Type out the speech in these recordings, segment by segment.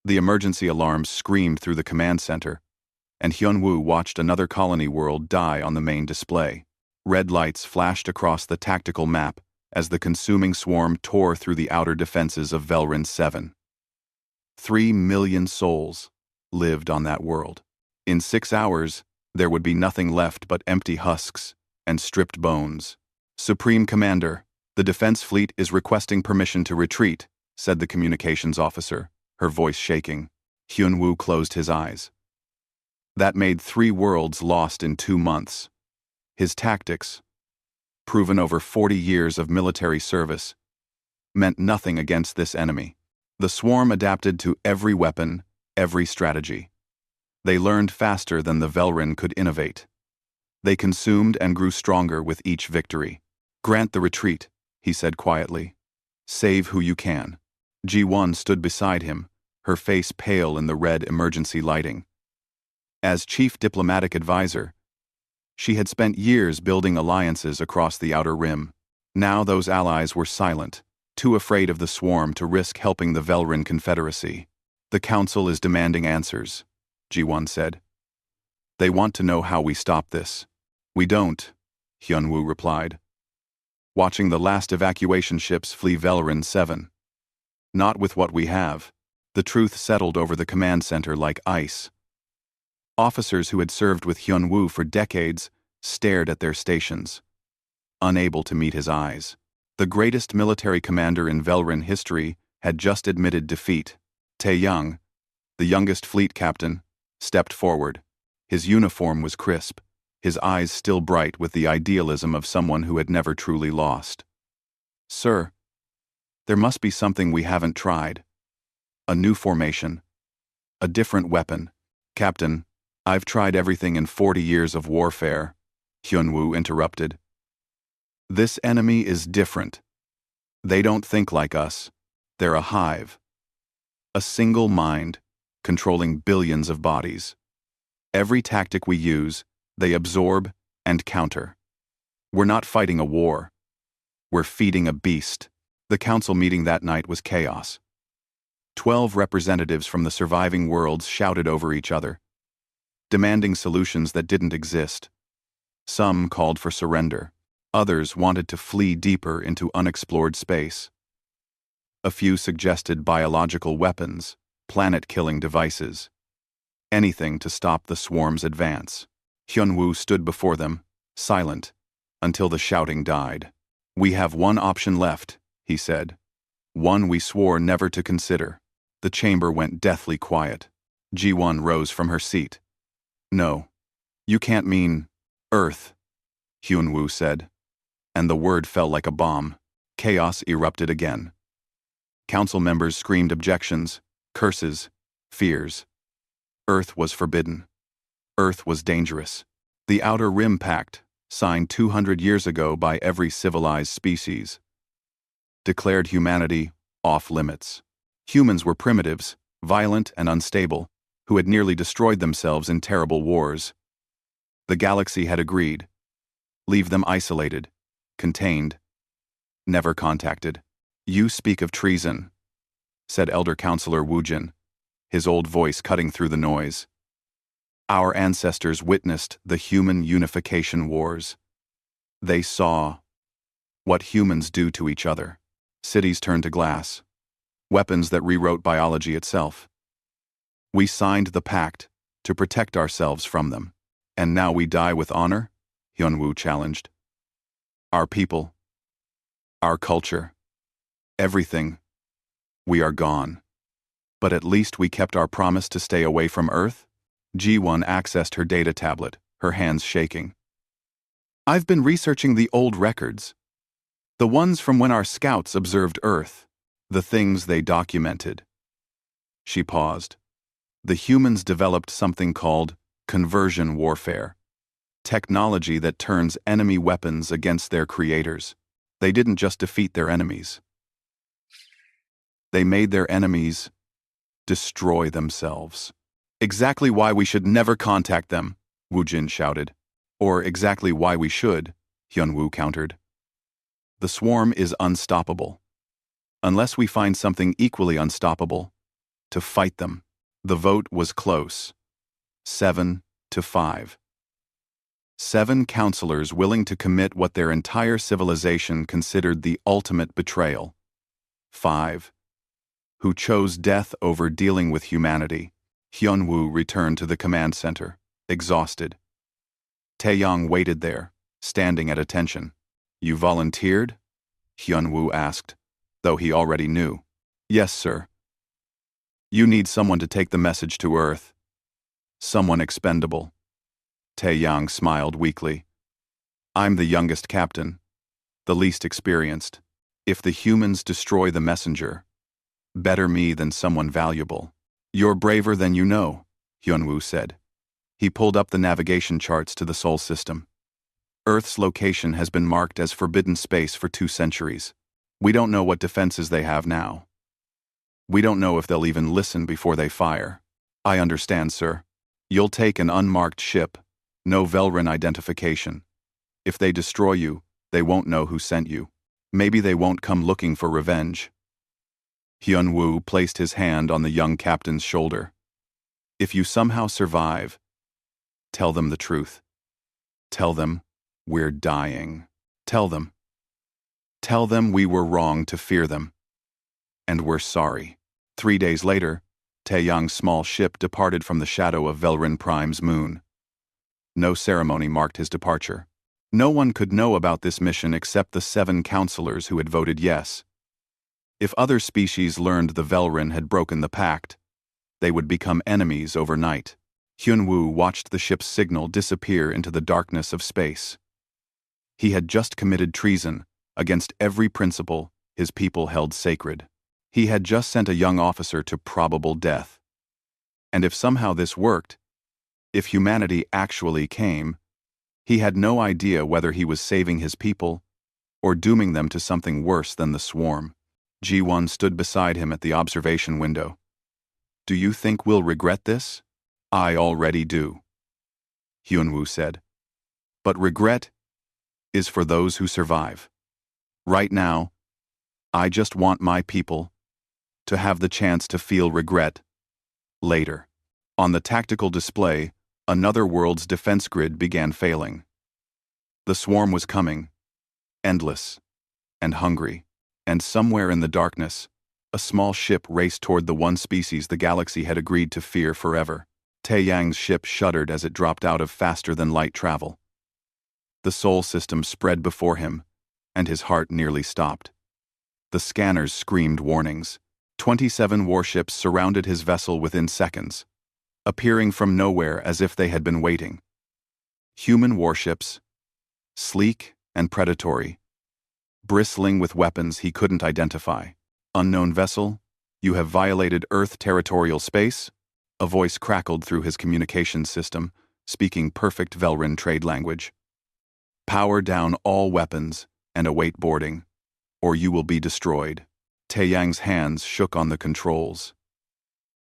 The emergency alarms screamed through the command center, and Hyunwoo watched another colony world die on the main display. Red lights flashed across the tactical map as the consuming swarm tore through the outer defenses of Velrin 7. 3 million souls lived on that world. In 6 hours, there would be nothing left but empty husks and stripped bones. "Supreme Commander, the Defense Fleet is requesting permission to retreat," said the communications officer, her voice shaking. Hyunwoo closed his eyes. That made 3 worlds lost in 2 months. His tactics, proven over 40 years of military service, meant nothing against this enemy. The swarm adapted to every weapon, every strategy. They learned faster than the Velrin could innovate. They consumed and grew stronger with each victory. "Grant the retreat," he said quietly. "Save who you can." Ji-won stood beside him, her face pale in the red emergency lighting. As chief diplomatic advisor, she had spent years building alliances across the Outer Rim. Now those allies were silent, too afraid of the swarm to risk helping the Velrin Confederacy. "The Council is demanding answers," Ji-won said. "They want to know how we stop this." "We don't," Hyunwoo replied. "Watching the last evacuation ships flee Velrin 7. Not with what we have." The truth settled over the command center like ice. Officers who had served with Hyunwoo for decades stared at their stations, unable to meet his eyes. The greatest military commander in Velrin history had just admitted defeat. Tae-young, the youngest fleet captain, stepped forward. His uniform was crisp, his eyes still bright with the idealism of someone who had never truly lost. "Sir, there must be something we haven't tried. A new formation. A different weapon." "Captain, I've tried everything in 40 years of warfare," Hyunwoo interrupted. "This enemy is different. They don't think like us. They're a hive. A single mind, controlling billions of bodies. Every tactic we use, they absorb and counter. We're not fighting a war. We're feeding a beast." The council meeting that night was chaos. 12 representatives from the surviving worlds shouted over each other, demanding solutions that didn't exist. Some called for surrender. Others wanted to flee deeper into unexplored space. A few suggested biological weapons, planet-killing devices. Anything to stop the swarm's advance. Hyunwoo stood before them, silent, until the shouting died. "We have one option left," he said. "One we swore never to consider." The chamber went deathly quiet. Ji-won rose from her seat. "No, you can't mean Earth," Hyunwoo said. And the word fell like a bomb. Chaos erupted again. Council members screamed objections, curses, fears. Earth was forbidden. Earth was dangerous. The Outer Rim Pact, signed 200 years ago by every civilized species, declared humanity off limits. Humans were primitives, violent and unstable, who had nearly destroyed themselves in terrible wars. The galaxy had agreed. Leave them isolated, contained, never contacted. "You speak of treason," said Elder Counselor Woojin, his old voice cutting through the noise. "Our ancestors witnessed the human unification wars. They saw what humans do to each other. Cities turned to glass, weapons that rewrote biology itself. We signed the pact to protect ourselves from them. And now we die with honor?" Hyunwoo challenged. "Our people, our culture, everything, we are gone. But at least we kept our promise to stay away from Earth?" Ji-won accessed her data tablet, her hands shaking. "I've been researching the old records. The ones from when our scouts observed Earth, the things they documented." She paused. "The humans developed something called conversion warfare, technology that turns enemy weapons against their creators. They didn't just defeat their enemies. They made their enemies destroy themselves." "Exactly why we should never contact them," Woojin shouted. "Or exactly why we should," Hyunwoo countered. "The swarm is unstoppable. Unless we find something equally unstoppable, to fight them. The vote was close. 7-5. 7 counselors willing to commit what their entire civilization considered the ultimate betrayal. 5. Who chose death over dealing with humanity. Hyun-woo returned to the command center, exhausted. Taeyang waited there, standing at attention. "You volunteered?" Hyun-woo asked, though he already knew. "Yes, sir." "You need someone to take the message to Earth. Someone expendable." Taeyang smiled weakly. "I'm the youngest captain, the least experienced. If the humans destroy the messenger, better me than someone valuable." "You're braver than you know," Hyun-woo said. He pulled up the navigation charts to the Sol system. "Earth's location has been marked as forbidden space for 2 centuries. We don't know what defenses they have now. We don't know if they'll even listen before they fire." "I understand, sir. You'll take an unmarked ship, no Velrin identification. If they destroy you, they won't know who sent you. Maybe they won't come looking for revenge." Hyun-woo placed his hand on the young captain's shoulder. "If you somehow survive, tell them the truth. Tell them we're dying. Tell them. Tell them we were wrong to fear them. And we're sorry." 3 days later, Taeyang's small ship departed from the shadow of Velrin Prime's moon. No ceremony marked his departure. No one could know about this mission except the 7 counselors who had voted yes. If other species learned the Velrin had broken the pact, they would become enemies overnight. Hyun-woo watched the ship's signal disappear into the darkness of space. He had just committed treason against every principle his people held sacred. He had just sent a young officer to probable death. And if somehow this worked, if humanity actually came, he had no idea whether he was saving his people or dooming them to something worse than the swarm. Ji-won stood beside him at the observation window. "Do you think we'll regret this?" "I already do," Hyun-woo said. "But regret is for those who survive. Right now, I just want my people to have the chance to feel regret later." On the tactical display, another world's defense grid began failing. The swarm was coming, endless and hungry, and somewhere in the darkness, a small ship raced toward the one species the galaxy had agreed to fear forever. Taeyang's ship shuddered as it dropped out of faster-than-light travel. The Sol system spread before him, and his heart nearly stopped. The scanners screamed warnings. 27 warships surrounded his vessel within seconds, appearing from nowhere as if they had been waiting. Human warships, sleek and predatory, bristling with weapons he couldn't identify. "Unknown vessel, you have violated Earth territorial space," a voice crackled through his communications system, speaking perfect Velrin trade language. "Power down all weapons and await boarding, or you will be destroyed." Taeyang's hands shook on the controls.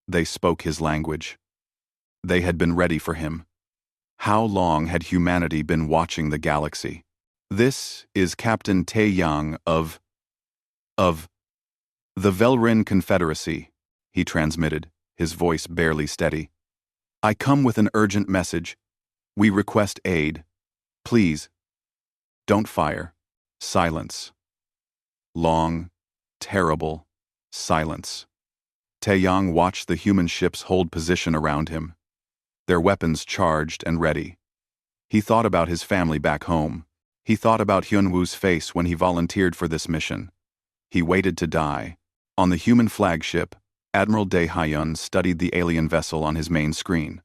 They spoke his language. They had been ready for him. How long had humanity been watching the galaxy? "This is Captain Taeyang of the Velrin Confederacy," he transmitted, his voice barely steady. "I come with an urgent message. We request aid. Please, don't fire. Silence." Long, terrible silence. Taeyang watched the human ships hold position around him, their weapons charged and ready. He thought about his family back home. He thought about Hyun-woo's face when he volunteered for this mission. He waited to die. On the human flagship, Admiral Dae-hyun studied the alien vessel on his main screen.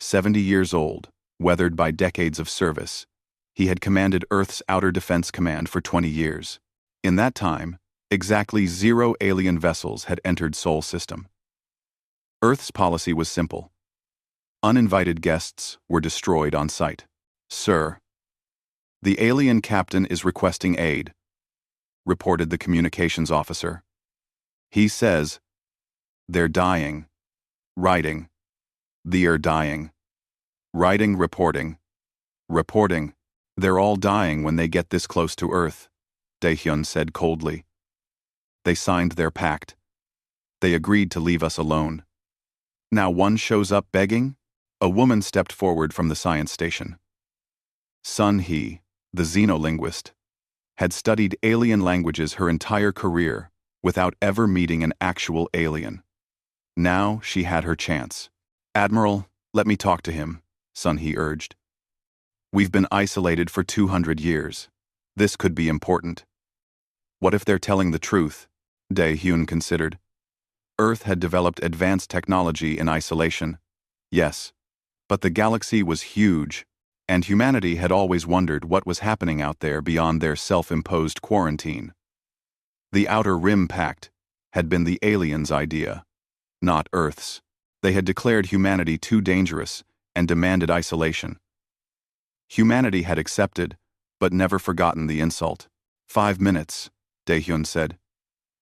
70 years old, weathered by decades of service, he had commanded Earth's Outer Defense Command for 20 years. In that time, exactly 0 alien vessels had entered Sol system. Earth's policy was simple. Uninvited guests were destroyed on sight. "Sir, the alien captain is requesting aid," reported the communications officer. "He says, they're dying. Writing. They're dying. Writing, reporting. Reporting. They're all dying when they get this close to Earth," Dae-hyun said coldly. "They signed their pact. They agreed to leave us alone. Now one shows up begging? A woman stepped forward from the science station. Sun He, the xenolinguist, had studied alien languages her entire career without ever meeting an actual alien. Now she had her chance. Admiral, let me talk to him, Sun He urged. We've been isolated for 200 years. This could be important. What if they're telling the truth? Dae Hyun considered. Earth had developed advanced technology in isolation. Yes, but the galaxy was huge, and humanity had always wondered what was happening out there beyond their self-imposed quarantine. The Outer Rim Pact had been the aliens' idea, not Earth's. They had declared humanity too dangerous and demanded isolation. Humanity had accepted, but never forgotten the insult. 5 minutes, Dae-hyun said.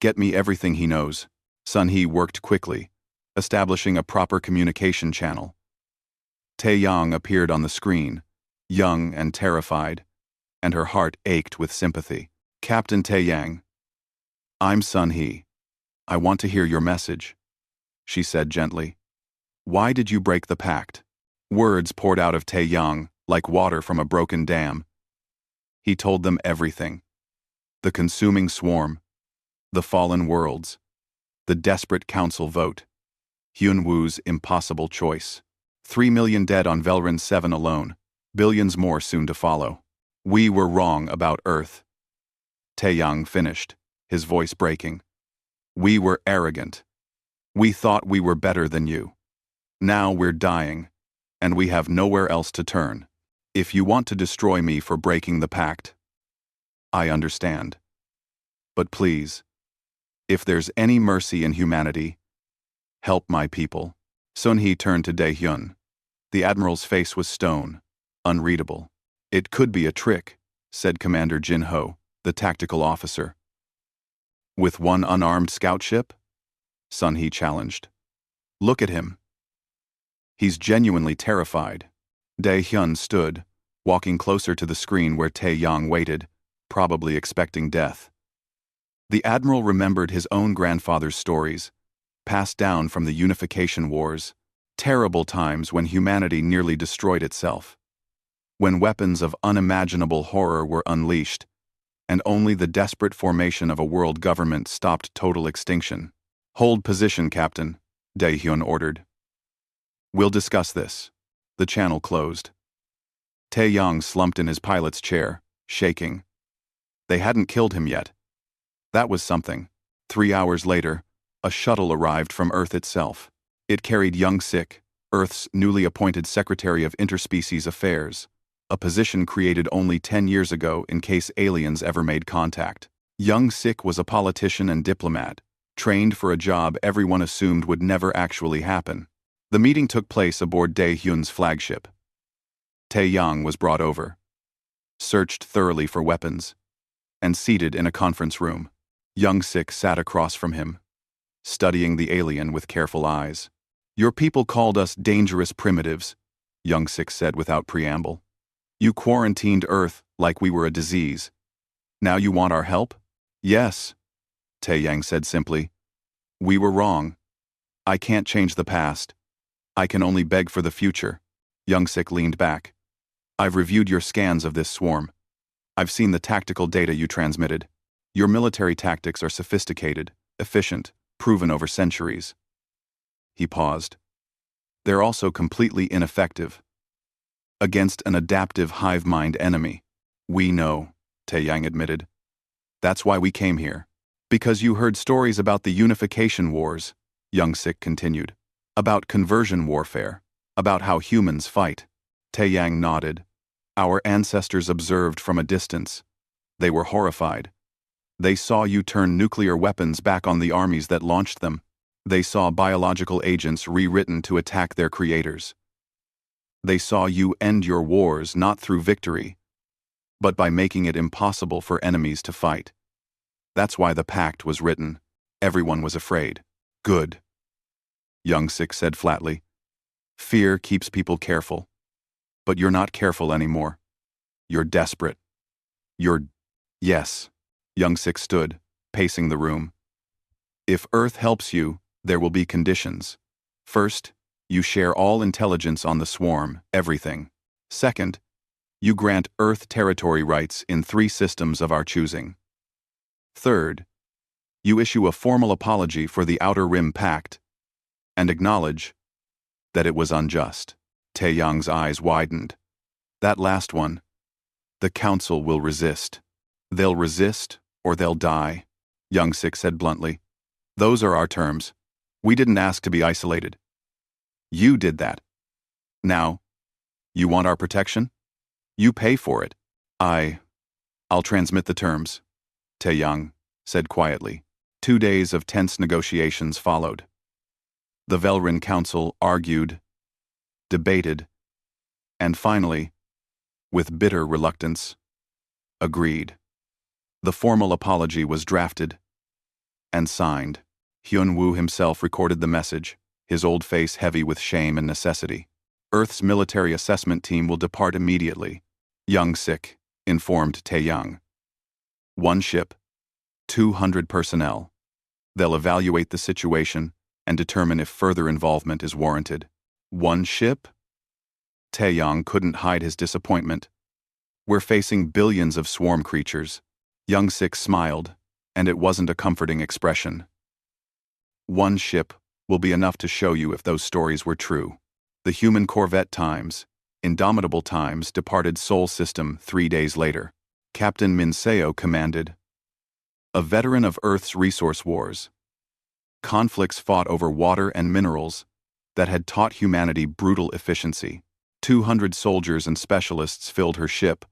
Get me everything he knows. Sun He worked quickly, establishing a proper communication channel. Tae-yang appeared on the screen, young and terrified, and her heart ached with sympathy. Captain Tae-yang. I'm Sun He. I want to hear your message, she said gently. Why did you break the pact? Words poured out of Tae-yang like water from a broken dam. He told them everything. The consuming swarm, the fallen worlds, the desperate council vote, Hyun-woo's impossible choice. 3 million dead on Velran 7 alone, billions more soon to follow. We were wrong about Earth. Tae-yang finished, his voice breaking. We were arrogant. We thought we were better than you. Now we're dying, and we have nowhere else to turn. If you want to destroy me for breaking the pact, I understand. But please, if there's any mercy in humanity, help my people. Sun He turned to Dae-hyun. The Admiral's face was stone, unreadable. It could be a trick, said Commander Jin-ho, the tactical officer. With one unarmed scout ship? Sun He challenged. Look at him. He's genuinely terrified. Dae-hyun stood, walking closer to the screen where Tae-yang waited, probably expecting death. The Admiral remembered his own grandfather's stories, passed down from the Unification Wars, terrible times when humanity nearly destroyed itself, when weapons of unimaginable horror were unleashed, and only the desperate formation of a world government stopped total extinction. Hold position, Captain, Dae-hyun ordered. We'll discuss this. The channel closed. Tae-yang slumped in his pilot's chair, shaking. They hadn't killed him yet. That was something. 3 hours later, a shuttle arrived from Earth itself. It carried Young Sik, Earth's newly appointed Secretary of Interspecies Affairs, a position created only 10 years ago in case aliens ever made contact. Young Sik was a politician and diplomat, trained for a job everyone assumed would never actually happen. The meeting took place aboard Dae-hyun's flagship. Tae-yang was brought over, searched thoroughly for weapons, and seated in a conference room. Young Sik sat across from him, studying the alien with careful eyes. Your people called us dangerous primitives, Young Sik said without preamble. You quarantined Earth like we were a disease. Now you want our help? Yes, Tae-yang said simply. We were wrong. I can't change the past. I can only beg for the future. Young Sik leaned back. I've reviewed your scans of this swarm. I've seen the tactical data you transmitted. Your military tactics are sophisticated, efficient, proven over centuries. He paused. They're also completely ineffective. Against an adaptive hive mind enemy. We know, Tae-yang admitted. That's why we came here. Because you heard stories about the Unification Wars, Young Sik continued. About conversion warfare. About how humans fight. Tae-yang nodded. Our ancestors observed from a distance. They were horrified. They saw you turn nuclear weapons back on the armies that launched them. They saw biological agents rewritten to attack their creators. They saw you end your wars not through victory, but by making it impossible for enemies to fight. That's why the pact was written. Everyone was afraid. Good, Young Sik said flatly. Fear keeps people careful. But you're not careful anymore. You're desperate. Yes. Young Sik stood, pacing the room. If Earth helps you, There will be conditions. First, you share all intelligence on the swarm, everything. Second, you grant Earth territory rights in 3 systems of our choosing. Third, you issue a formal apology for the Outer Rim Pact and acknowledge that it was unjust. Taeyang's eyes widened. That last one, the Council will resist. They'll resist or they'll die, Young-sik said bluntly. Those are our terms. We didn't ask to be isolated. You did that. Now, you want our protection? You pay for it. I'll transmit the terms, Taeyang said quietly. 2 days of tense negotiations followed. The Velrin Council argued, debated, and finally, with bitter reluctance, agreed. The formal apology was drafted and signed. Hyun-woo himself recorded the message, his old face heavy with shame and necessity. Earth's military assessment team will depart immediately, Young-sik informed Taeyang. 1 ship, 200 personnel. They'll evaluate the situation and determine if further involvement is warranted. 1 ship? Taeyang couldn't hide his disappointment. We're facing billions of swarm creatures. Young-sik smiled, and it wasn't a comforting expression. 1 ship will be enough to show you if those stories were true. The human corvette Times, Indomitable Times, departed Sol System 3 days later. Captain Minseo commanded. A veteran of Earth's resource wars. Conflicts fought over water and minerals that had taught humanity brutal efficiency. 200 soldiers and specialists filled her ship,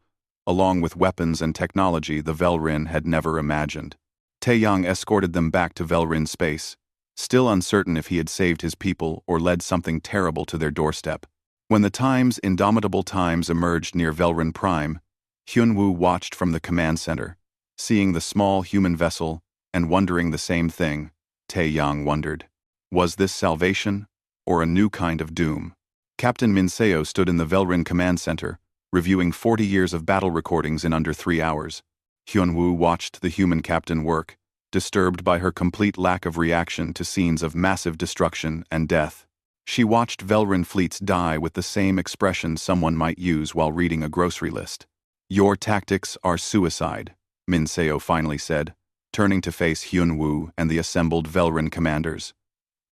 along with weapons and technology the Velrin had never imagined. Taeyang escorted them back to Velrin space, still uncertain if he had saved his people or led something terrible to their doorstep. When the Times Indomitable Times emerged near Velrin Prime, Hyun-woo watched from the command center, seeing the small human vessel and wondering the same thing. Taeyang wondered. Was this salvation or a new kind of doom? Captain Minseo stood in the Velrin command center, reviewing 40 years of battle recordings in under 3 hours. Hyun-woo watched the human captain work, disturbed by her complete lack of reaction to scenes of massive destruction and death. She watched Velrin fleets die with the same expression someone might use while reading a grocery list. Your tactics are suicide, Minseo finally said, turning to face Hyun-woo and the assembled Velrin commanders.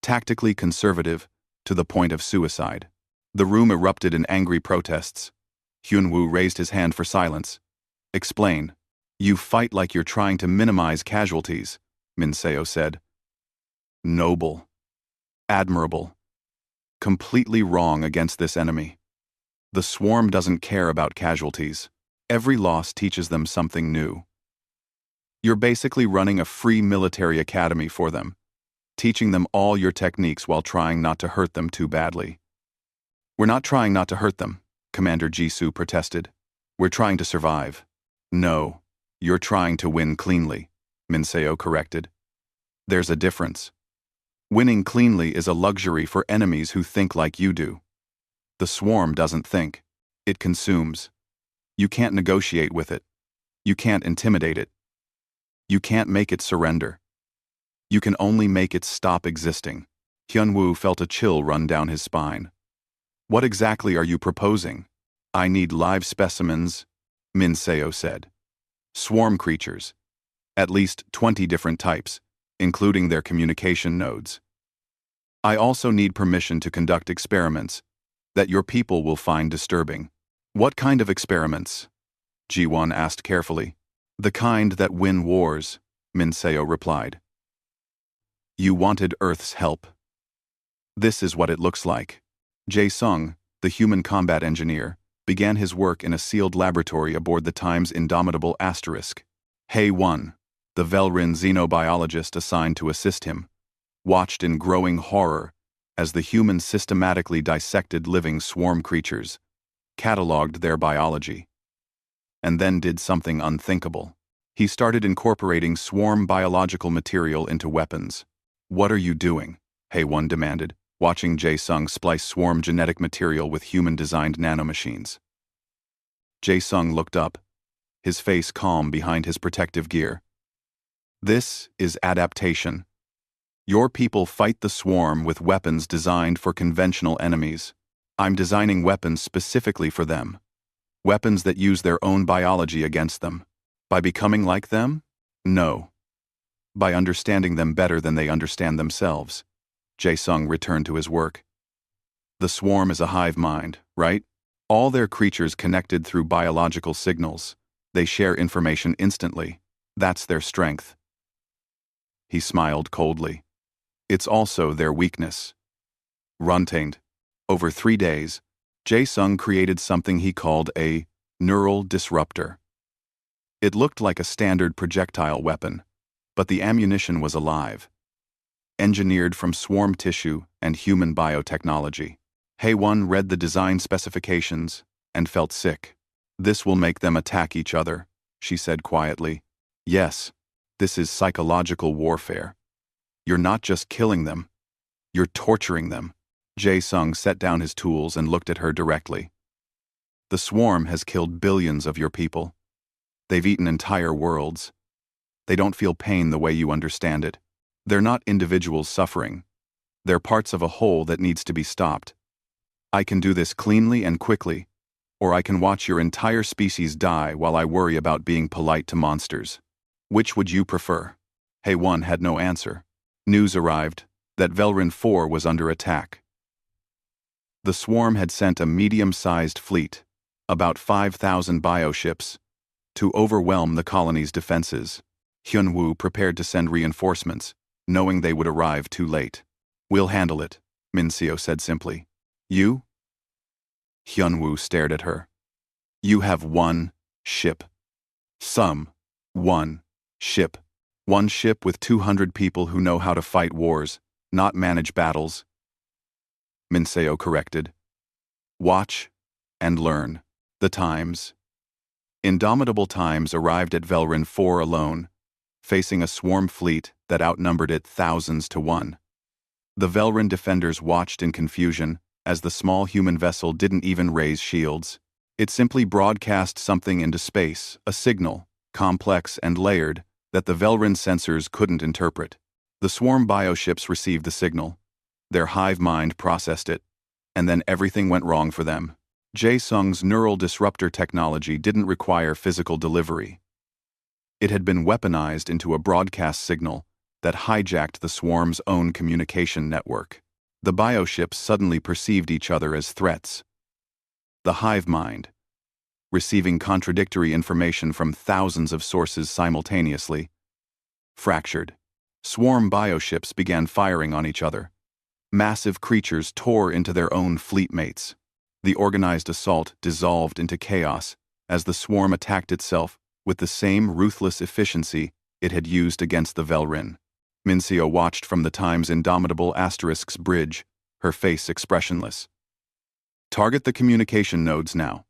Tactically conservative, to the point of suicide. The room erupted in angry protests. Hyun-woo raised his hand for silence. Explain. You fight like you're trying to minimize casualties, Minseo said. Noble. Admirable. Completely wrong against this enemy. The swarm doesn't care about casualties. Every loss teaches them something new. You're basically running a free military academy for them, teaching them all your techniques while trying not to hurt them too badly. We're not trying not to hurt them, Commander Jisoo protested. We're trying to survive. No, you're trying to win cleanly, Minseo corrected. There's a difference. Winning cleanly is a luxury for enemies who think like you do. The swarm doesn't think. It consumes. You can't negotiate with it. You can't intimidate it. You can't make it surrender. You can only make it stop existing. Hyun-woo felt a chill run down his spine. What exactly are you proposing? I need live specimens, Minseo said. Swarm creatures. At least 20 different types, including their communication nodes. I also need permission to conduct experiments that your people will find disturbing. What kind of experiments? Ji-won asked carefully. The kind that win wars, Minseo replied. You wanted Earth's help. This is what it looks like. Jae-sung, the human combat engineer, began his work in a sealed laboratory aboard the Times Indomitable Asterisk. Hae-won, the Velrin xenobiologist assigned to assist him, watched in growing horror as the humans systematically dissected living swarm creatures, cataloged their biology, and then did something unthinkable. He started incorporating swarm biological material into weapons. What are you doing? Hae-won demanded, watching Jae-sung splice swarm genetic material with human-designed nanomachines. Jae-sung looked up, his face calm behind his protective gear. This is adaptation. Your people fight the swarm with weapons designed for conventional enemies. I'm designing weapons specifically for them. Weapons that use their own biology against them. By becoming like them? No. By understanding them better than they understand themselves. Jae-sung returned to his work. The swarm is a hive mind, right? All their creatures connected through biological signals. They share information instantly. That's their strength. He smiled coldly. It's also their weakness. Runtained. Over 3 days, Jae-sung created something he called a neural disruptor. It looked like a standard projectile weapon, but the ammunition was alive. Engineered from swarm tissue and human biotechnology. Hae-won read the design specifications and felt sick. This will make them attack each other, she said quietly. Yes, this is psychological warfare. You're not just killing them, you're torturing them. Jae-sung set down his tools and looked at her directly. The swarm has killed billions of your people. They've eaten entire worlds. They don't feel pain the way you understand it. They're not individuals suffering. They're parts of a whole that needs to be stopped. I can do this cleanly and quickly, or I can watch your entire species die while I worry about being polite to monsters. Which would you prefer? Hae-won had no answer. News arrived that Velrin 4 was under attack. The swarm had sent a medium-sized fleet, about 5,000 bioships, to overwhelm the colony's defenses. Hyun-woo prepared to send reinforcements, knowing they would arrive too late. We'll handle it, Min-seo said simply. You? Hyun-woo stared at her. You have one ship. One ship. One ship with 200 people who know how to fight wars, not manage battles. Min-seo corrected. Watch and learn. The Times. Indomitable Times arrived at Velrin 4 alone, facing a swarm fleet that outnumbered it thousands to one. The Velrin defenders watched in confusion as the small human vessel didn't even raise shields. It simply broadcast something into space, a signal, complex and layered, that the Velrin sensors couldn't interpret. The swarm bioships received the signal. Their hive mind processed it, and then everything went wrong for them. Jae-sung's neural disruptor technology didn't require physical delivery. It had been weaponized into a broadcast signal that hijacked the swarm's own communication network. The bioships suddenly perceived each other as threats. The hive mind, receiving contradictory information from thousands of sources simultaneously, fractured. Swarm bioships began firing on each other. Massive creatures tore into their own fleet mates. The organized assault dissolved into chaos as the swarm attacked itself with the same ruthless efficiency it had used against the Velrin. Min-seo watched from the Times' indomitable asterisk's bridge, her face expressionless. Target the communication nodes now.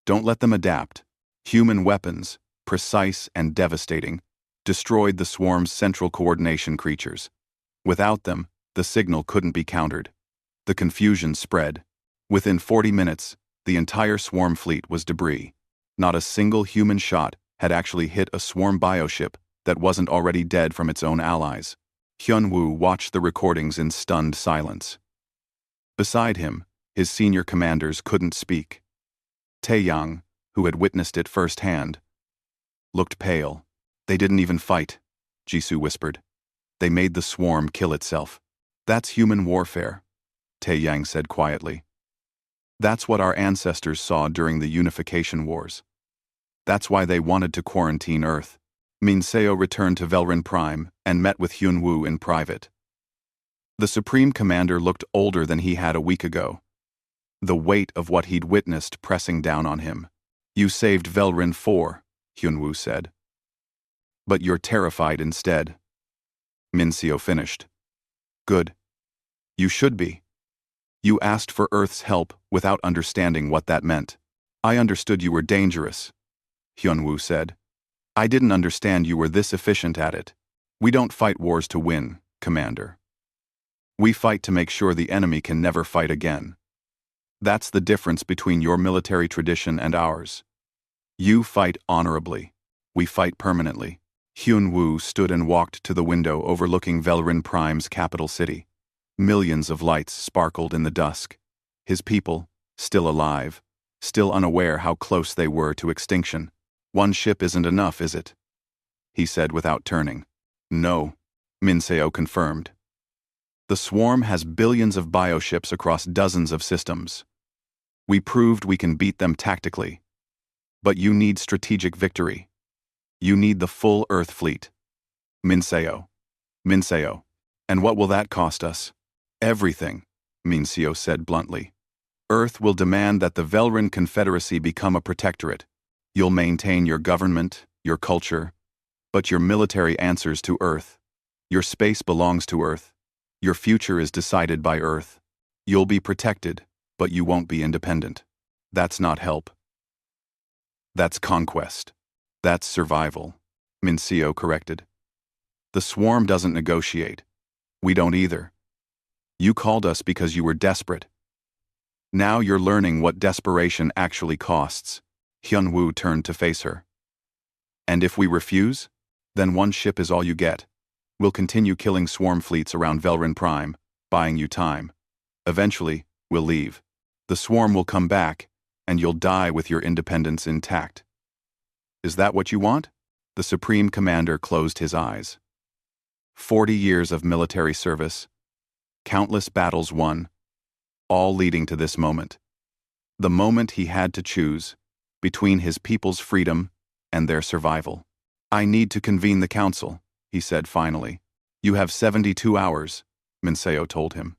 Don't let them adapt. Human weapons, precise and devastating, destroyed the swarm's central coordination creatures. Without them, the signal couldn't be countered. The confusion spread. Within 40 minutes, the entire swarm fleet was debris. Not a single human shot had actually hit a swarm bioship that wasn't already dead from its own allies. Hyun-woo watched the recordings in stunned silence. Beside him, his senior commanders couldn't speak. Tae-yang, who had witnessed it firsthand, looked pale. They didn't even fight, Jisoo whispered. They made the swarm kill itself. That's human warfare, Tae-yang said quietly. That's what our ancestors saw during the Unification Wars. That's why they wanted to quarantine Earth. Min-seo returned to Velrin Prime and met with Hyun-woo in private. The Supreme Commander looked older than he had a week ago. The weight of what he'd witnessed pressing down on him. You saved Velrin 4, Hyun-woo said. But you're terrified instead. Min-seo finished. Good. You should be. You asked for Earth's help without understanding what that meant. I understood you were dangerous, Hyun-woo said. I didn't understand you were this efficient at it. We don't fight wars to win, Commander. We fight to make sure the enemy can never fight again. That's the difference between your military tradition and ours. You fight honorably. We fight permanently. Hyun-woo stood and walked to the window overlooking Velrin Prime's capital city. Millions of lights sparkled in the dusk. His people, still alive, still unaware how close they were to extinction. "One ship isn't enough, is it?" he said without turning. "No," Minseo confirmed. "The swarm has billions of bioships across dozens of systems. We proved we can beat them tactically. But you need strategic victory. You need the full Earth fleet." Minseo. Minseo. "And what will that cost us?" "Everything," Minseo said bluntly. "Earth will demand that the Velrin Confederacy become a protectorate. You'll maintain your government, your culture, but your military answers to Earth. Your space belongs to Earth. Your future is decided by Earth. You'll be protected, but you won't be independent. That's not help. That's conquest. That's survival," Minseo corrected. "The swarm doesn't negotiate. We don't either. You called us because you were desperate. Now you're learning what desperation actually costs." Hyun-woo turned to face her. "And if we refuse? Then one ship is all you get. We'll continue killing swarm fleets around Velrin Prime, buying you time. Eventually, we'll leave. The swarm will come back, and you'll die with your independence intact." "Is that what you want?" The Supreme Commander closed his eyes. 40 years of military service, countless battles won, all leading to this moment. The moment he had to choose between his people's freedom and their survival. "I need to convene the council," he said finally. "You have 72 hours, Minseo told him.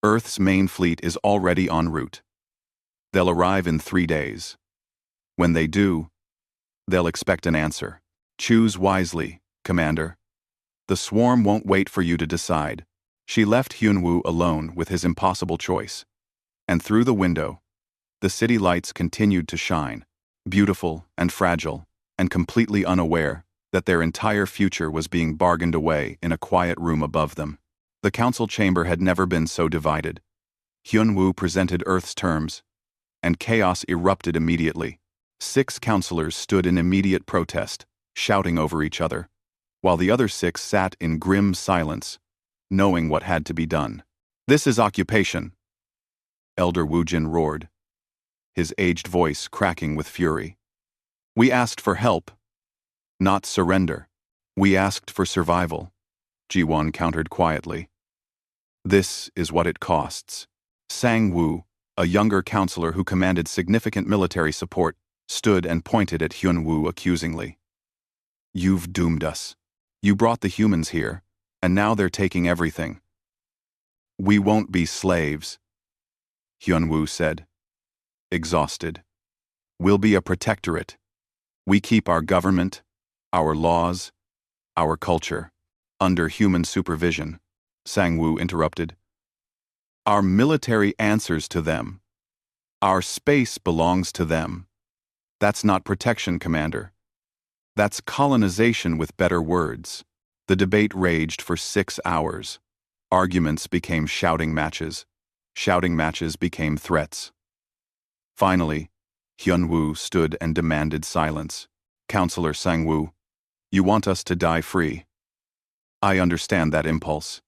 "Earth's main fleet is already en route. They'll arrive in 3 days. When they do, they'll expect an answer. Choose wisely, Commander. The swarm won't wait for you to decide." She left Hyun-woo alone with his impossible choice. And through the window, the city lights continued to shine, beautiful and fragile, and completely unaware that their entire future was being bargained away in a quiet room above them. The council chamber had never been so divided. Hyun-woo presented Earth's terms, and chaos erupted immediately. 6 counselors stood in immediate protest, shouting over each other, while the other 6 sat in grim silence, knowing what had to be done. "This is occupation," Elder Woojin roared, his aged voice cracking with fury. "We asked for help, not surrender. We asked for survival," Ji-won countered quietly. "This is what it costs." Sang-woo, a younger counselor who commanded significant military support, stood and pointed at Hyun-woo accusingly. "You've doomed us. You brought the humans here, and now they're taking everything." "We won't be slaves," Hyun-woo said, exhausted. "We'll be a protectorate. We keep our government, our laws, our culture, under human supervision," Sang-woo interrupted. "Our military answers to them. Our space belongs to them. That's not protection, Commander. That's colonization with better words." The debate raged for 6 hours. Arguments became shouting matches. Shouting matches became threats. Finally, Hyun-woo stood and demanded silence. "Counselor Sang-woo, you want us to die free. I understand that impulse.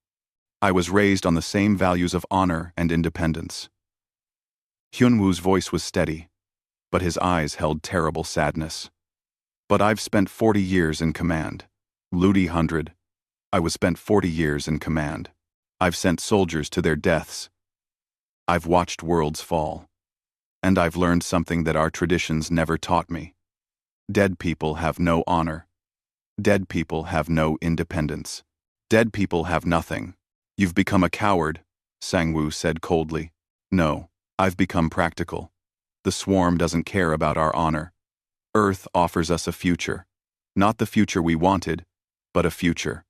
I was raised on the same values of honor and independence." Hyun-woo's voice was steady, but his eyes held terrible sadness. "But I've spent 40 years in command. Ludi 100. I was spent 40 years in command. I've sent soldiers to their deaths. I've watched worlds fall. And I've learned something that our traditions never taught me. Dead people have no honor. Dead people have no independence. Dead people have nothing." "You've become a coward," Sang-woo said coldly. "No, I've become practical. The swarm doesn't care about our honor. Earth offers us a future. Not the future we wanted, but a future.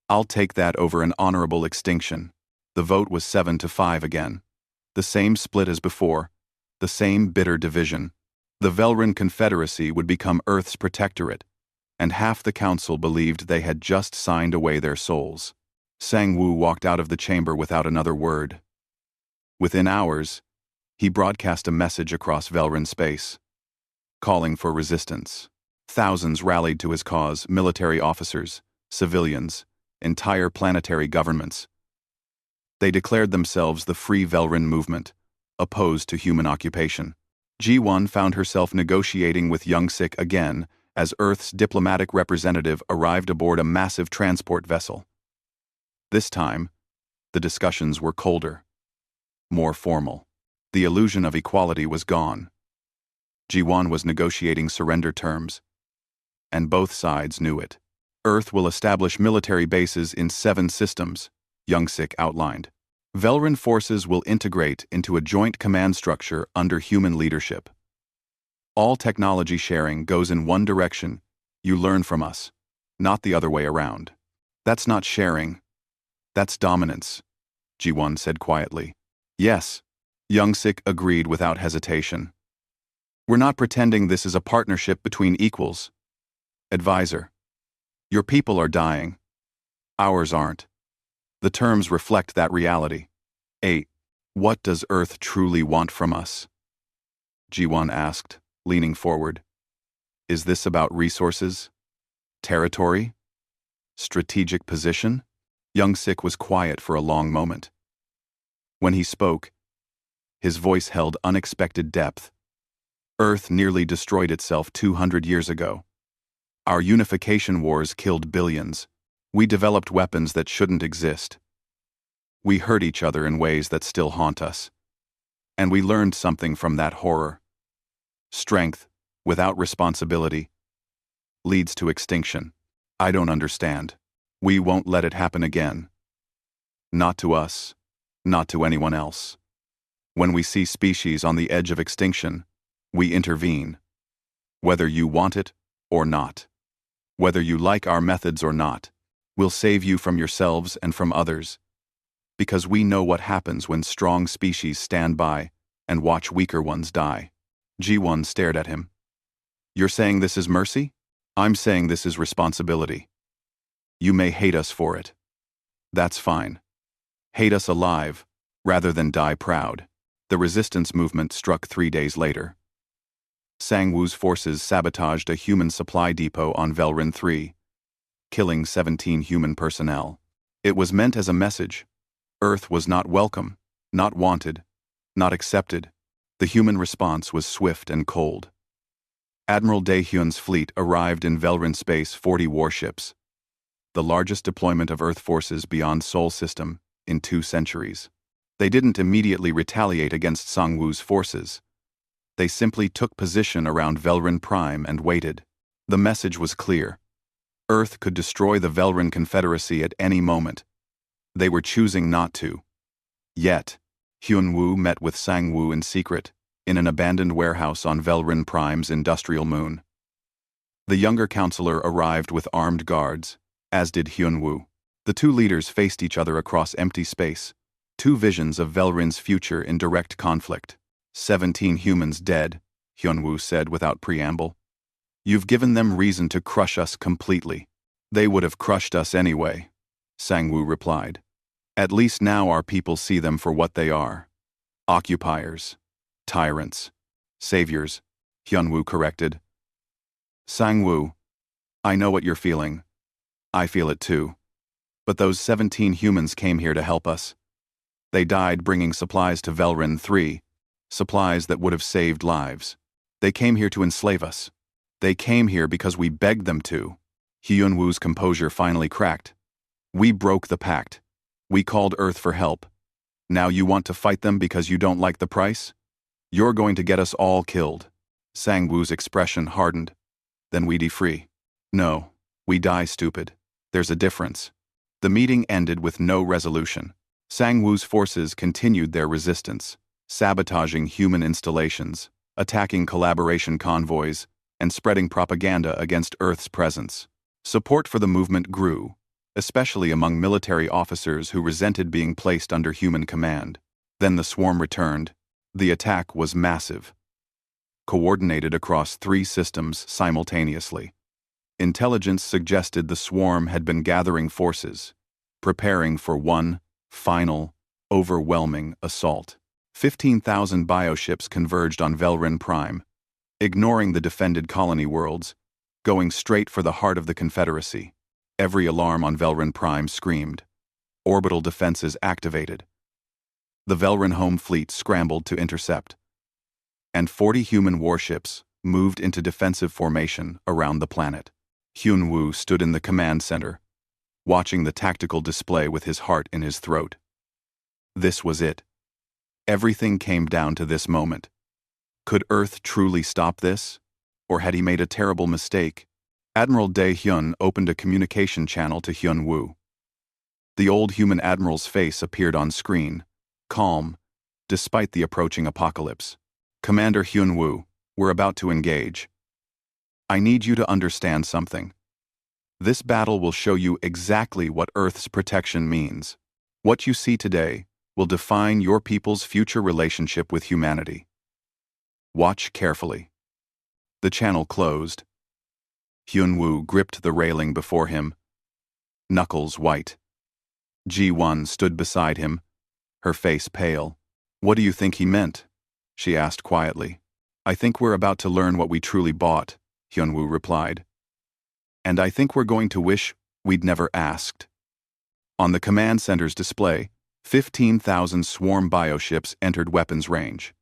I'll take that over an honorable extinction." The vote was 7-5 again. The same split as before, the same bitter division. The Velrin Confederacy would become Earth's protectorate, and half the council believed they had just signed away their souls. Sang-woo walked out of the chamber without another word. Within hours, he broadcast a message across Velrin space, calling for resistance. Thousands rallied to his cause: military officers, civilians, entire planetary governments. They declared themselves the Free Velrin movement, opposed to human occupation. G1 found herself negotiating with Youngsik again as Earth's diplomatic representative arrived aboard a massive transport vessel. This time, the discussions were colder, more formal. The illusion of equality was gone. G1 was negotiating surrender terms, and both sides knew it. Earth will establish military bases in 7 systems, Youngsik outlined. Velrin forces will integrate into a joint command structure under human leadership. All technology sharing goes in one direction: you learn from us, not the other way around. That's not sharing. That's dominance, G1 said quietly. Yes, Youngsik agreed without hesitation. We're not pretending this is a partnership between equals. Advisor, your people are dying. Ours aren't. The terms reflect that reality. 8. What does Earth truly want from us? G1 asked, leaning forward. Is this about resources? Territory? Strategic position? Youngsik was quiet for a long moment. When he spoke, his voice held unexpected depth. Earth nearly destroyed itself 200 years ago. Our unification wars killed billions. We developed weapons that shouldn't exist. We hurt each other in ways that still haunt us. And we learned something from that horror. Strength, without responsibility, leads to extinction. I don't understand. We won't let it happen again. Not to us, not to anyone else. When we see species on the edge of extinction, we intervene. Whether you want it or not. Whether you like our methods or not, we'll save you from yourselves and from others. Because we know what happens when strong species stand by and watch weaker ones die. G1 stared at him. You're saying this is mercy? I'm saying this is responsibility. You may hate us for it. That's fine. Hate us alive, rather than die proud. The resistance movement struck 3 days later. Sangwoo's forces sabotaged a human supply depot on Velrin 3, killing 17 human personnel. It was meant as a message. Earth was not welcome, not wanted, not accepted. The human response was swift and cold. Admiral Daehyun's fleet arrived in Velrin space 40 warships, the largest deployment of Earth forces beyond Sol system in 2 centuries. They didn't immediately retaliate against Sangwoo's forces. They simply took position around Velrin Prime and waited. The message was clear. Earth could destroy the Velrin Confederacy at any moment. They were choosing not to. Yet, Hyunwoo met with Sangwoo in secret, in an abandoned warehouse on Velrin Prime's industrial moon. The younger counselor arrived with armed guards, as did Hyunwoo. The 2 leaders faced each other across empty space, 2 visions of Velrin's future in direct conflict. 17 humans dead, Hyunwoo said without preamble. You've given them reason to crush us completely. They would have crushed us anyway, Sangwoo replied. At least now our people see them for what they are. Occupiers. Tyrants. Saviors, Hyunwoo corrected. Sangwoo, I know what you're feeling. I feel it too. But those 17 humans came here to help us. They died bringing supplies to Velrin 3, supplies that would have saved lives. They came here to enslave us. They came here because we begged them to. Hyunwoo's composure finally cracked. We broke the pact. We called Earth for help. Now you want to fight them because you don't like the price? You're going to get us all killed. Sangwoo's expression hardened. Then we free. No, we die stupid. There's a difference. The meeting ended with no resolution. Sangwoo's forces continued their resistance, sabotaging human installations, attacking collaboration convoys, and spreading propaganda against Earth's presence. Support for the movement grew, especially among military officers who resented being placed under human command. Then the swarm returned. The attack was massive, coordinated across 3 systems simultaneously. Intelligence suggested the swarm had been gathering forces, preparing for one final, overwhelming assault. 15,000 bioships converged on Velrin Prime, ignoring the defended colony worlds. going straight for the heart of the Confederacy. Every alarm on Velrin Prime screamed. Orbital defenses activated. The Velrin home fleet scrambled to intercept. And 40 human warships moved into defensive formation around the planet. Hyun Woo stood in the command center, watching the tactical display with his heart in his throat. This was it. Everything came down to this moment. Could Earth truly stop this? Or had he made a terrible mistake? Admiral Dae Hyun opened a communication channel to Hyun Woo. The old human admiral's face appeared on screen, calm, despite the approaching apocalypse. Commander Hyun Woo, we're about to engage. I need you to understand something. This battle will show you exactly what Earth's protection means. What you see today will define your people's future relationship with humanity. Watch carefully. The channel closed. Hyun Woo gripped the railing before him, knuckles white. Ji-won stood beside him, her face pale. What do you think he meant? She asked quietly. I think we're about to learn what we truly bought, Hyun Woo replied. And I think we're going to wish we'd never asked. On the command center's display, 15,000 swarm bioships entered weapons range.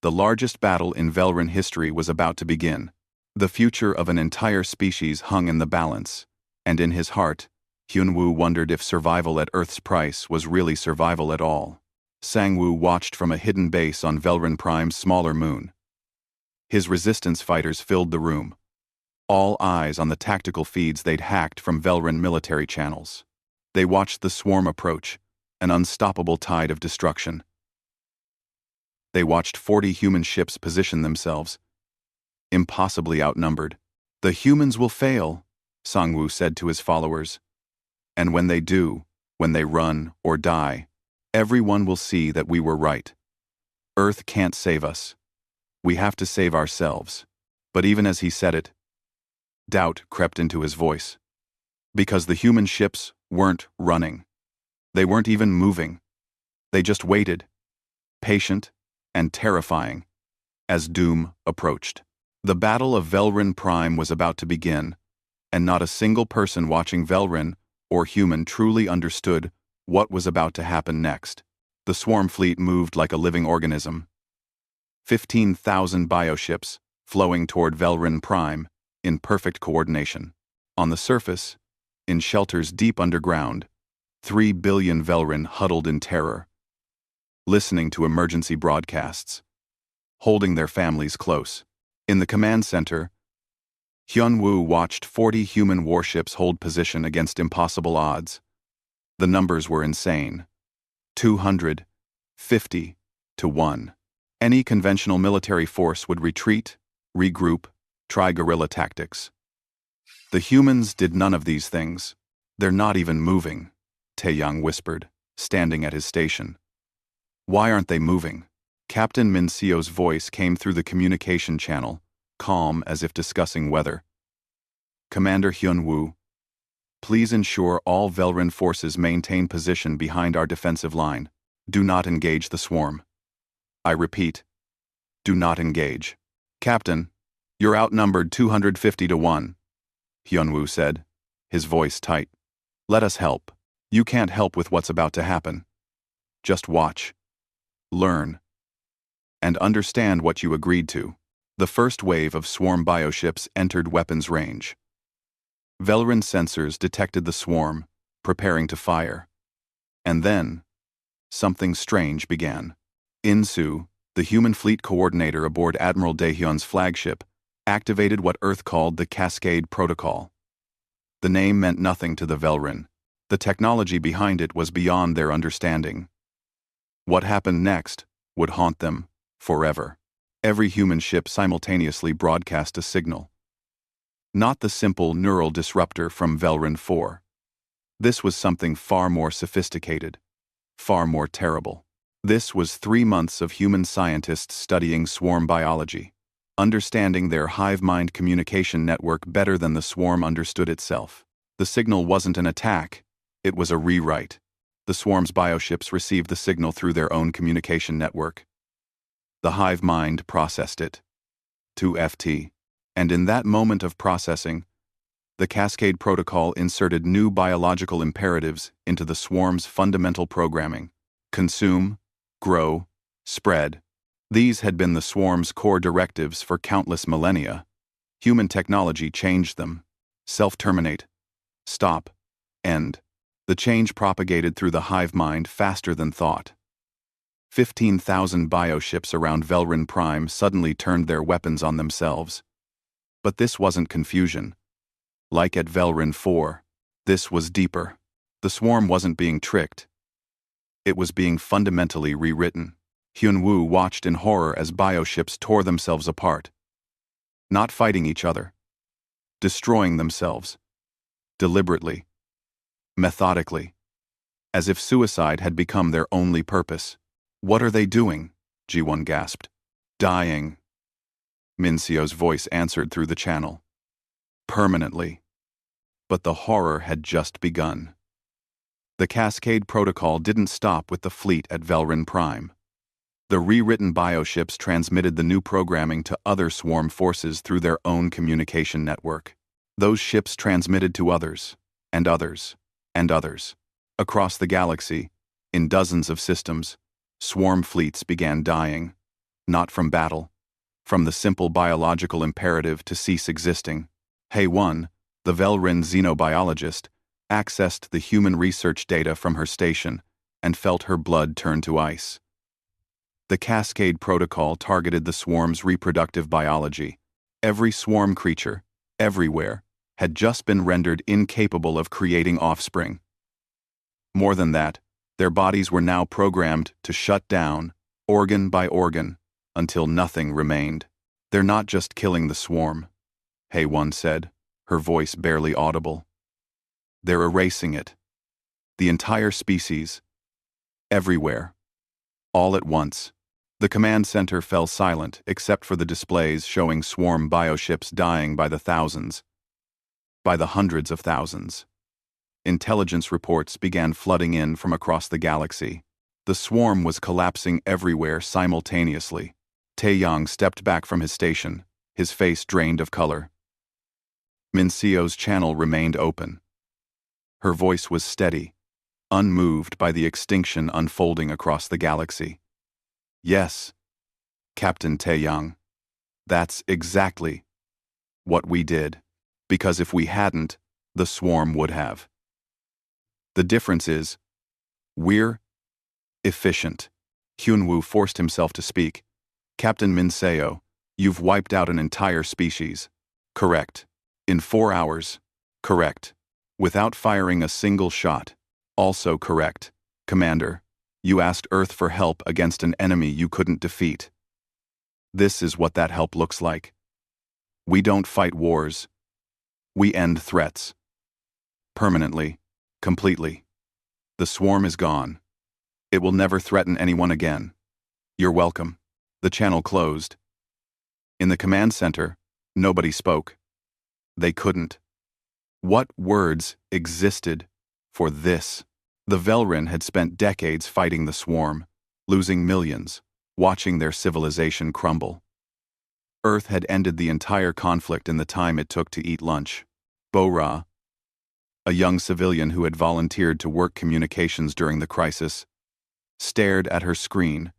The largest battle in Velrin history was about to begin. The future of an entire species hung in the balance, and in his heart, Hyun Woo wondered if survival at Earth's price was really survival at all. Sang-woo watched from a hidden base on Velrin Prime's smaller moon. His resistance fighters filled the room, all eyes on the tactical feeds they'd hacked from Velrin military channels. They watched the swarm approach, an unstoppable tide of destruction. They watched 40 human ships position themselves, impossibly outnumbered. The humans will fail, Sang-woo said to his followers. And when they do, when they run or die, everyone will see that we were right. Earth can't save us. We have to save ourselves. But even as he said it, doubt crept into his voice. Because the human ships weren't running. They weren't even moving. They just waited, patient and terrifying, as doom approached. The Battle of Velrin Prime was about to begin, and not a single person watching Velrin or human truly understood what was about to happen next. The swarm fleet moved like a living organism. 15,000 bioships flowing toward Velrin Prime in perfect coordination. On the surface, in shelters deep underground, 3 billion Velrin huddled in terror, listening to emergency broadcasts, holding their families close. In the command center, Hyun Woo watched 40 human warships hold position against impossible odds. The numbers were insane. 250 to 1. Any conventional military force would retreat, regroup, try guerrilla tactics. The humans did none of these things. They're not even moving, Taeyang whispered, standing at his station. Why aren't they moving? Captain Min Seo's voice came through the communication channel, calm as if discussing weather. Commander Hyun Woo, please ensure all Velrin forces maintain position behind our defensive line. Do not engage the swarm. I repeat, do not engage. Captain, you're outnumbered 250 to 1, Hyun Woo said, his voice tight. Let us help. You can't help with what's about to happen. Just watch, learn, and understand what you agreed to. The first wave of swarm bioships entered weapons range. Velrin sensors detected the swarm, preparing to fire. And then, something strange began. Insu, the human fleet coordinator aboard Admiral Daehyun's flagship, activated what Earth called the Cascade Protocol. The name meant nothing to the Velrin. The technology behind it was beyond their understanding. What happened next would haunt them forever. Every human ship simultaneously broadcast a signal. Not the simple neural disruptor from Velrin 4. This was something far more sophisticated, far more terrible. This was 3 months of human scientists studying swarm biology, understanding their hive-mind communication network better than the swarm understood itself. The signal wasn't an attack, it was a rewrite. The swarm's bioships received the signal through their own communication network. The hive mind processed it. 2FT. And in that moment of processing, the Cascade Protocol inserted new biological imperatives into the swarm's fundamental programming: consume, grow, spread. These had been the swarm's core directives for countless millennia. Human technology changed them. Self-terminate. Stop. End. The change propagated through the hive mind faster than thought. 15,000 bioships around Velrin Prime suddenly turned their weapons on themselves. But this wasn't confusion. Like at Velrin 4, this was deeper. The swarm wasn't being tricked. It was being fundamentally rewritten. Hyun-woo watched in horror as bioships tore themselves apart. Not fighting each other. Destroying themselves. Deliberately. Methodically. As if suicide had become their only purpose. "What are they doing?" Ji-won gasped. "Dying." Min-seo's voice answered through the channel. "Permanently." But the horror had just begun. The Cascade Protocol didn't stop with the fleet at Velrin Prime. The rewritten bioships transmitted the new programming to other swarm forces through their own communication network. Those ships transmitted to others, and others, and others. Across the galaxy, in dozens of systems, swarm fleets began dying, not from battle, from the simple biological imperative to cease existing. Hae-won, the Velrin xenobiologist, accessed the human research data from her station and felt her blood turn to ice. The Cascade Protocol targeted the swarm's reproductive biology. Every swarm creature, everywhere, had just been rendered incapable of creating offspring. More than that, their bodies were now programmed to shut down, organ by organ, until nothing remained. "They're not just killing the swarm," Hae-won said, her voice barely audible. "They're erasing it. The entire species. Everywhere. All at once." The command center fell silent except for the displays showing swarm bioships dying by the thousands. By the hundreds of thousands. Intelligence reports began flooding in from across the galaxy. The swarm was collapsing everywhere simultaneously. Taeyang stepped back from his station, his face drained of color. Min-seo's channel remained open. Her voice was steady, unmoved by the extinction unfolding across the galaxy. "Yes, Captain Taeyang. That's exactly what we did. Because if we hadn't, the swarm would have. The difference is, we're efficient." Hyun-woo forced himself to speak. "Captain Min-seo, you've wiped out an entire species." "Correct. In 4 hours." "Correct. Without firing a single shot." "Also correct. Commander, you asked Earth for help against an enemy you couldn't defeat. This is what that help looks like. We don't fight wars. We end threats. Permanently. Completely. The swarm is gone. It will never threaten anyone again. You're welcome." The channel closed. In the command center, nobody spoke. They couldn't. What words existed for this? The Velrin had spent decades fighting the swarm, losing millions, watching their civilization crumble. Earth had ended the entire conflict in the time it took to eat lunch. Bo-ra, a young civilian who had volunteered to work communications during the crisis, stared at her screen,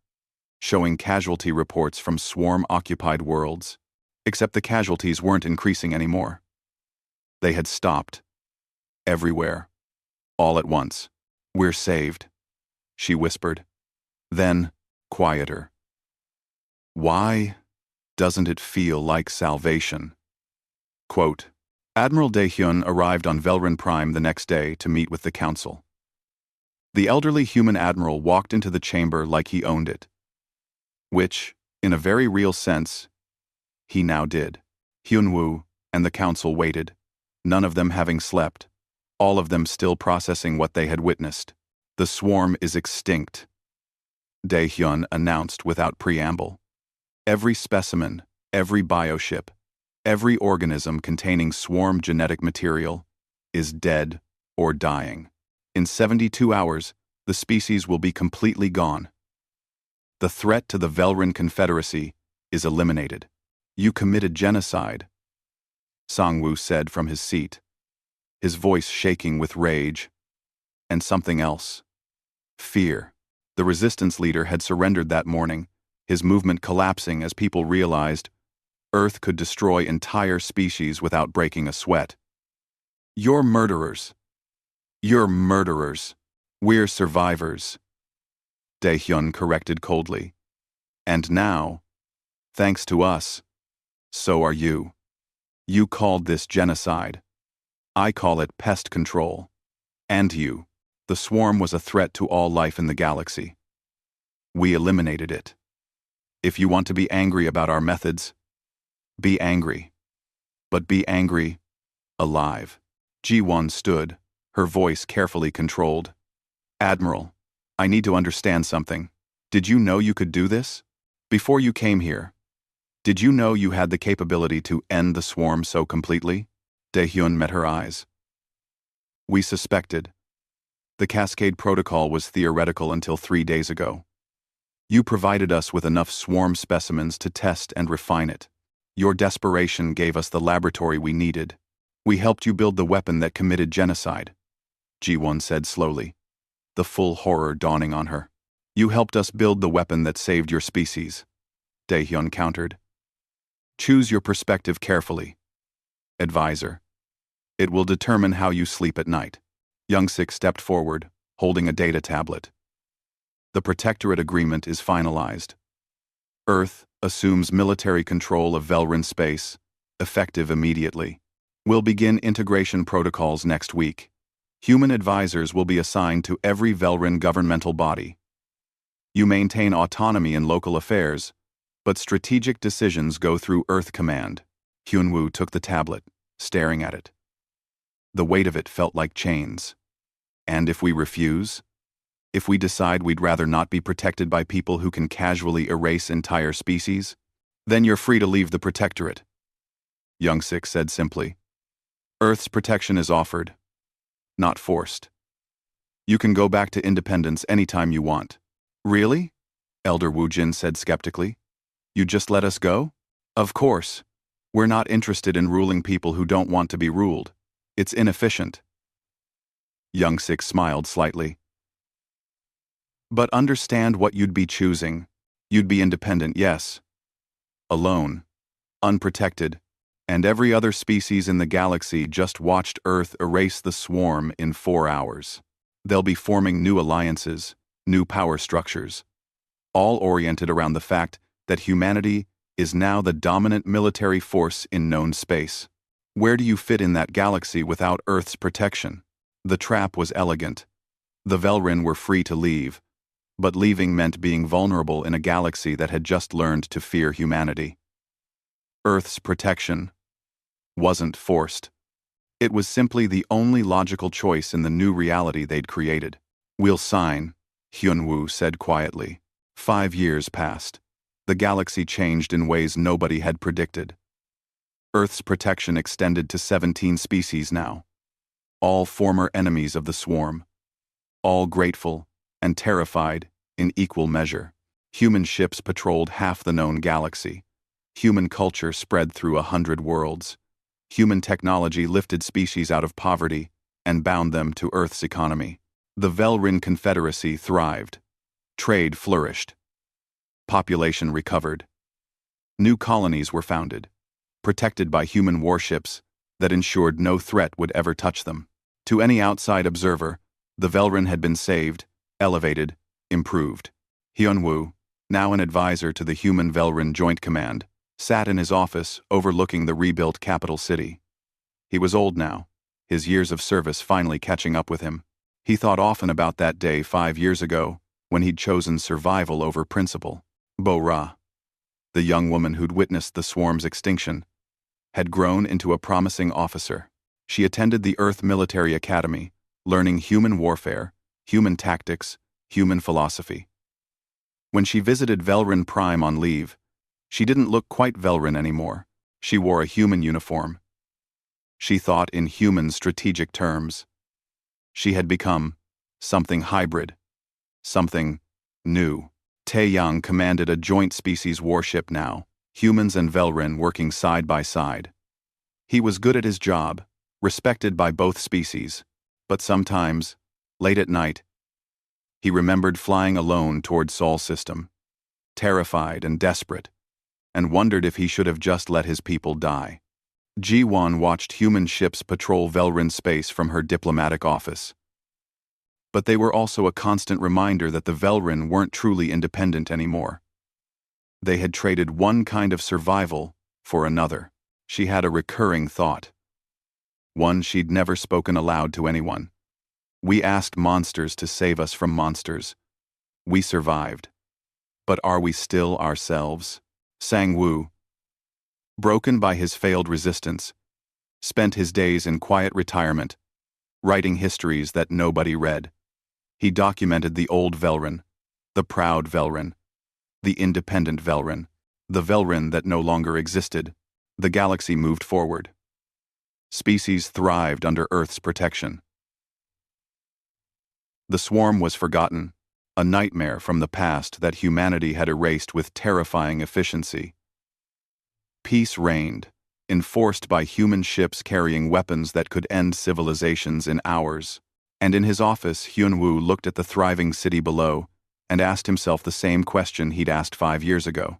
showing casualty reports from swarm-occupied worlds, except the casualties weren't increasing anymore. They had stopped. Everywhere. All at once. "We're saved," she whispered. Then, quieter. "Why doesn't it feel like salvation?" Quote, Admiral Dae-hyun arrived on Velrin Prime the next day to meet with the council. The elderly human admiral walked into the chamber like he owned it. Which, in a very real sense, he now did. Hyun-woo and the council waited, none of them having slept, all of them still processing what they had witnessed. "The swarm is extinct," Dae-hyun announced without preamble. "Every specimen, every bioship, every organism containing swarm genetic material is dead or dying. In 72 hours, the species will be completely gone. The threat to the Velrin Confederacy is eliminated. You committed genocide, Sangwoo said from his seat, his voice shaking with rage. And something else. Fear. The resistance leader had surrendered that morning, his movement collapsing as people realized Earth could destroy entire species without breaking a sweat. You're murderers. You're murderers. We're survivors. Daehyun corrected coldly. And now, thanks to us, so are you. You called this genocide. I call it pest control. And you. The swarm was a threat to all life in the galaxy. We eliminated it. If you want to be angry about our methods, be angry. But be angry, alive. Ji-won stood, her voice carefully controlled. Admiral, I need to understand something. Did you know you could do this? Before you came here, did you know you had the capability to end the swarm so completely? Daehyun met her eyes. We suspected. The Cascade Protocol was theoretical until 3 days ago. You provided us with enough swarm specimens to test and refine it. Your desperation gave us the laboratory we needed. We helped you build the weapon that committed genocide, Ji-won said slowly, the full horror dawning on her. You helped us build the weapon that saved your species, Daehyun countered. Choose your perspective carefully. Advisor. It will determine how you sleep at night. Young-sik stepped forward, holding a data tablet. The Protectorate Agreement is finalized. Earth assumes military control of Velrin space, effective immediately. We'll begin integration protocols next week. Human advisors will be assigned to every Velrin governmental body. You maintain autonomy in local affairs, but strategic decisions go through Earth Command. Hyunwoo took the tablet, staring at it. The weight of it felt like chains. And if we refuse? If we decide we'd rather not be protected by people who can casually erase entire species? Then you're free to leave the Protectorate, Young-sik said simply. Earth's protection is offered, not forced. You can go back to independence anytime you want. Really? Elder Woo-jin said skeptically. You just let us go? Of course. We're not interested in ruling people who don't want to be ruled. It's inefficient. Young-sik smiled slightly. But understand what you'd be choosing. You'd be independent, yes. Alone. Unprotected. And every other species in the galaxy just watched Earth erase the swarm in 4 hours. They'll be forming new alliances, new power structures, all oriented around the fact that humanity is now the dominant military force in known space. Where do you fit in that galaxy without Earth's protection? The trap was elegant. The Velrin were free to leave, but leaving meant being vulnerable in a galaxy that had just learned to fear humanity. Earth's protection wasn't forced. It was simply the only logical choice in the new reality they'd created. We'll sign, Hyunwoo said quietly. 5 years passed. The galaxy changed in ways nobody had predicted. Earth's protection extended to 17 species now. All former enemies of the swarm. All grateful and terrified in equal measure. Human ships patrolled half the known galaxy. Human culture spread through 100 worlds. Human technology lifted species out of poverty and bound them to Earth's economy. The Velrin Confederacy thrived. Trade flourished. Population recovered. New colonies were founded, protected by human warships that ensured no threat would ever touch them. To any outside observer, the Velrin had been saved, elevated, improved. Hyunwoo, now an advisor to the Human Velrin Joint Command, sat in his office overlooking the rebuilt capital city. He was old now, his years of service finally catching up with him. He thought often about that day 5 years ago when he'd chosen survival over principle. Bo-Ra, the young woman who'd witnessed the swarm's extinction, had grown into a promising officer. She attended the Earth Military Academy, learning human warfare, human tactics, human philosophy. When she visited Velrin Prime on leave, she didn't look quite Velrin anymore. She wore a human uniform. She thought in human strategic terms. She had become something hybrid, something new. Taeyang commanded a joint species warship now, humans and Velrin working side by side. He was good at his job, respected by both species, but sometimes, late at night, he remembered flying alone toward Sol system, terrified and desperate, and wondered if he should have just let his people die. Ji-won watched human ships patrol Velrin space from her diplomatic office. But they were also a constant reminder that the Velrin weren't truly independent anymore. They had traded one kind of survival for another. She had a recurring thought. One she'd never spoken aloud to anyone. We asked monsters to save us from monsters. We survived. But are we still ourselves? Sang-woo, broken by his failed resistance, spent his days in quiet retirement, writing histories that nobody read. He documented the old Velrin, the proud Velrin, the independent Velrin, the Velrin that no longer existed. The galaxy moved forward. Species thrived under Earth's protection. The swarm was forgotten, a nightmare from the past that humanity had erased with terrifying efficiency. Peace reigned, enforced by human ships carrying weapons that could end civilizations in hours. And in his office, Hyun-woo looked at the thriving city below and asked himself the same question he'd asked 5 years ago.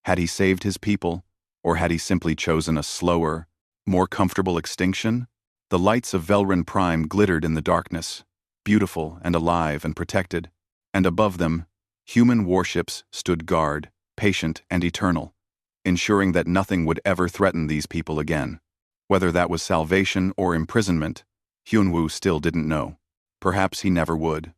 Had he saved his people, or had he simply chosen a slower, more comfortable extinction? The lights of Velrin Prime glittered in the darkness, beautiful and alive and protected, and above them, human warships stood guard, patient and eternal, ensuring that nothing would ever threaten these people again. Whether that was salvation or imprisonment, Hyun-woo still didn't know. Perhaps he never would.